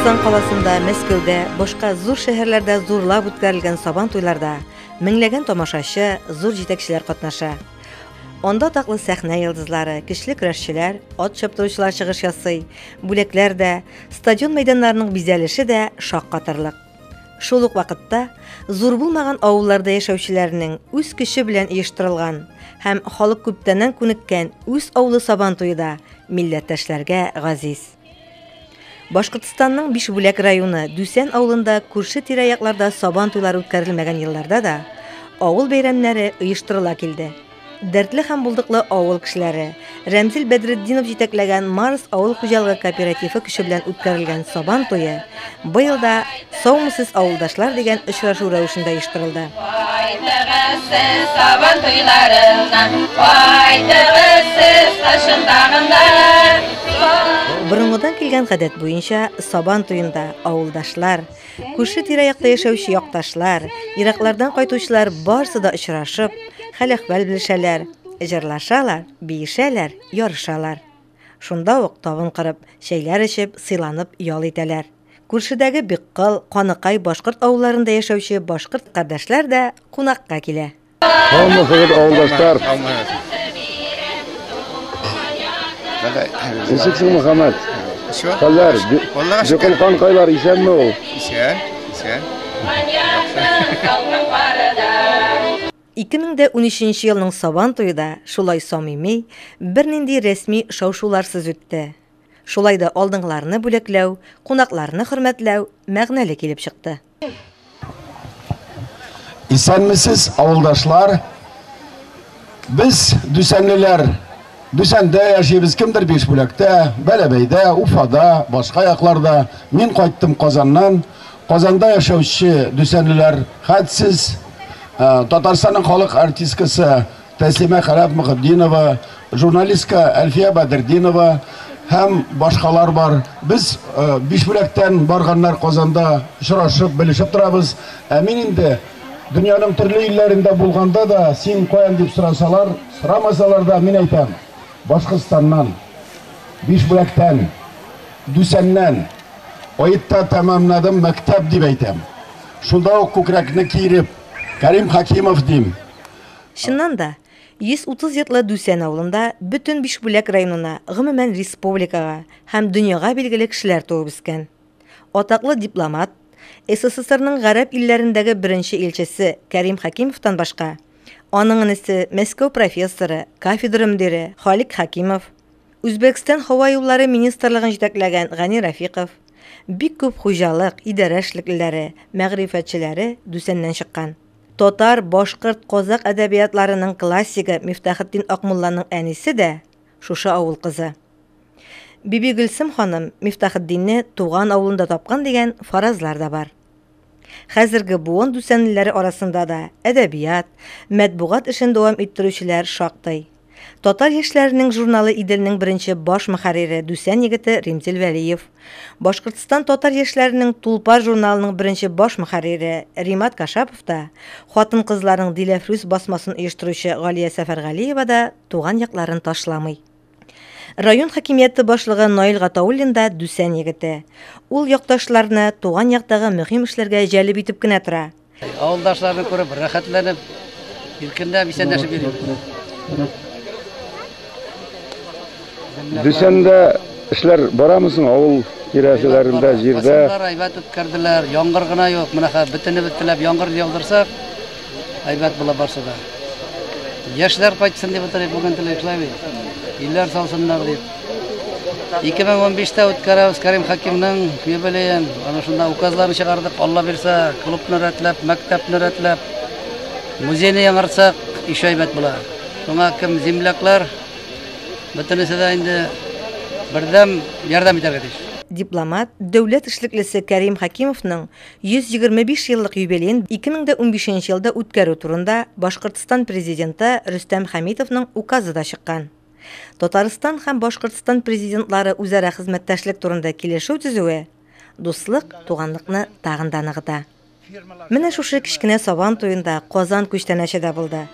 Казан қаласында, Мәскәүдә, башка зур шәһәрләрдә зурлап үткәрелгән сабан туйларда меңләгән тамашачы, зур җитәкчеләр катнаша. Анда таклы сәхнә йолдызлары, көчле көрәшчеләр, ат чаптыручылар чыгыш ясый, бүләкләр дә, стадион мәйданнарының бизәлеше дә шаккатырлык. Шул ук вакытта зур булмаган авылларда яшәүчеләрнең үз көче белән оештырылган һәм халык күптәннән күнеккән үз авылы сабан туйы да милләттәшләргә газиз. Башкортстанның Бишбүләк районы Дүсән авылында күрше тирә-якларда сабан туйлары үткәрелмәгән елларда да авыл бәйрәмнәре оештырыла килде. Дәртле һәм булдыклы авыл кешеләре Рәмзил Бәдретдинов җитәкләгән Марс авыл хуҗалыгы кооперативы көче белән үткәрелгән сабан туйы быел да "Саумысыз авылдашлар" дигән очрашу рәвешендә оештырылды. Сабан туйларына, Борынгыдан килгән гадәт буенча сабан туенда авылдашлар, күрше тирә-якта яшәүче якташлар, ераклардан кайтучылар барысы да очрашып, хәл-әхвәл белешәләр, җырлашалар, биешәләр, ярышалар. Шунда ук табын кырып, чәйләр эчеп, сыйланып ял итәләр. Күршедәге Биккыл, Каныкай башкорт авылларында яшәүче башкорт кардәшләр дә кунакка килә. Һәммәгез авылдашлар. Исексең Мөхәммәд. Хәлләр, Биккыл Каныкайлар исәнме ул? Исән. 2013 елның сабан туйда шулай самими, бернинди рәсми шау-шуларсыз үтте. Шулай да алдыңларны бүләкләү, кунакларны хөрмәтләү мәгънәле килеп чыкты. Исәнмесез авылдашлар, без Дүсәнлеләр, Дүсәндә яшибез, кемдер Бишбүләктә, Бәләбәйдә, Уфада, башка якларда. Мин кайттым Казаннан. Казанда яшәүче Дүсәнлеләр хәтсез Татарстанның халык артисткасы Тәслимә Хәләп Мөхәддинова, журналистка Әлфия Бәдретдинова һәм башкалар бар. Без Бишбүләктән барганнар Казанда очрашып, белешеп торабыз. Мин инде дөньяның төрле илләрендә булганда да син каян дип сорасалар, сорамасалар да мин әйтәм. Башкортстаннан, Бишбүләктән, Дүсәннән аетта тәмамладым мәктәп дип әйтәм. Шунда ук күкрәкне киереп Кәрим Хакимов дим. Шуннан да 130 еллы Дүсән авылында бөтен Бишбүләк районына, гомумән республикага һәм дөньяга билгеле кешеләр туып үскән. Атаклы дипломат, СССРның гарәп илләрендәге беренче илчесе Кәрим Хакимовтан башка, аның инесе Мәскәү профессоры, кафедра мөдире Халик Хакимов, Үзбәкстан һава юллары министрлыгын җитәкләгән Гани Рафиков, бик күп хуҗалык, идарә эшлеклеләре, мәгърифәтчеләре Дүсәннән чыккан. Татар, башкорт, казак әдәбиятларының классигы Мифтахетдин Акмулланың әнисе дә шушы авыл кызы. Биби Гөлсем ханым Мифтахетдинне туган авылында тапкан дигән фаразлар да бар. Хәзерге буын Дүсәнлеләре арасында да әдәбият, матбугат эшен дәвам иттерүчеләр шактый. Татар яшьләренең журналы Иделнең беренче баш мөхәррире Дүсән егете Римзил Вәлиев, Башкортстан татар яшьләренең Тулпар журналының беренче баш мөхәррире Римат Кашапов та, хатын-кызларның Диләфрүз басмасын оештыручы Галия Сәфәргалиева да туган якларын ташламый. Район хакимияте башлыгы Наил Гатауллин да Дүсән егете. Ул якташларны туган яктагы мөһим эшләргә җәлеп итеп кенә тора. Авылдашларны күреп, рәхәтләнеп, иркендә исәнләшеп йөрим. Дүсәндә эшләр барамысың авыл тирәселәрендә, җирдә? Әйбәт үткәрделәр, яңгыр гына юк. Менә бөтенне бетләп яңгыр яудырсак, әйбәт була барса да. Яшьләр кайтсын дип утырып бүген теләкләр. Илләр салсыннар дип. 2015-тә үткәрәбез Кәрим Хакимның юбилеен. Аны шунда указларын чыгардык, Алла бирсә, клубны рәтләп, мәктәпне рәтләп, музейны яңартсак, иш әйбәт була. Шуңа кем земляклар бөтенесе дә инде бердәм ярдәм итәргә тиеш. Дипломат, дәүләт эшлеклесе Кәрим Хакимовның 125 еллык юбилеен 2015 елда үткәрү турында Башкортстан президенты Рөстәм Хәмитовның указы да чыккан. Татарстан һәм Башкортстан президентлары үзара хезмәттәшлек турында килешү төзүе дуслык, туганлыкны тагын да ныгыта. Менә шушы кичкенә сабан туенда Казан күчтәнәче дә булды.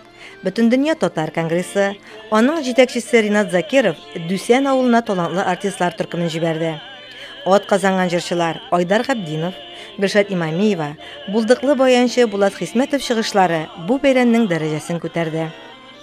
Бөтендөнья татар конгрессы, аның җитәкчесе Ринат Закиров Дүсән авылына талантлы артистлар төркемен җибәрде. От казанган җырчылар Айдар Габдинов, Гөлшат Имамиева, булдыклы баянчы Булат Хисмәтов чыгышлары бу бәйрәмнең дәрәҗәсен күтәрде.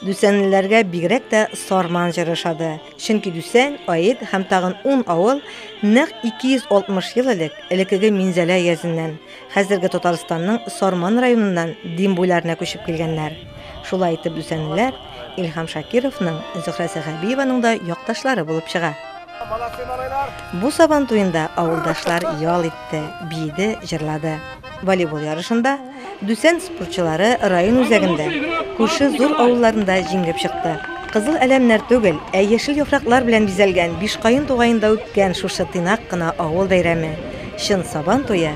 Дүсәнлеләргә бигрәк тә Сарман җырышады. Чөнки Дүсән, Аид һәм тагын 10 авыл нәкъ 260 ел элекеге Минзәлә языннан, хәзерге Татарстанның Сарман районыннан Дим буйларына күчеп килгәннәр. Шулай итеп Дүсәнлеләр Илһам Шакировның, Зөһрә Сәхәбиеваның да якташлары булып чыга. Бу сабан туенда авылдашлар ял итте, бийде, җырлады. Волейбол ярышында Дүсән спортчылары район үзәгендә, күрше зур авылларында җиңеп чыкты. Кызыл әләмнәр түгел, яшел яфраклар белән бизәлгән Бишкаен тугайында үткән шушы тыйнак кына авыл бәйрәме, чын сабан туе,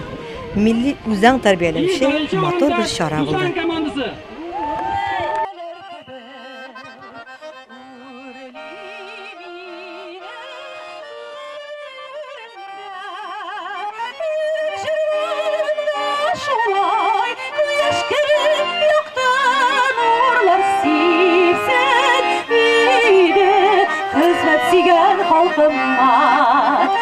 милли үзаң тәрбияләүче матур бер чара булды.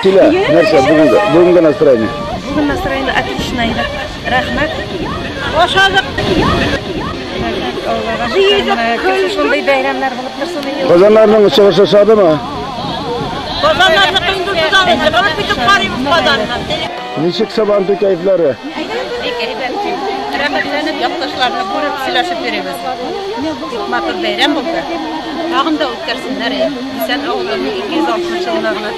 Тиле, нәрсә бүгенге настроение? Бүгін настроение отлично еді. Рахмет. Ошадық. Шундай бәйрәмләр булып торсын. Казаннарның чыгышы шадымы? Казаннарны кыйндырды да, җыгылып китеп карыйбыз Казаннан. Ничек сабан туй кайфлары? Рәхмәтләнеп, якташларны күреп, сөйләшеп йөрибез. Матур бәйрәм булды. Тагын да үткәрсеннәр. Сен авылының 260 елларына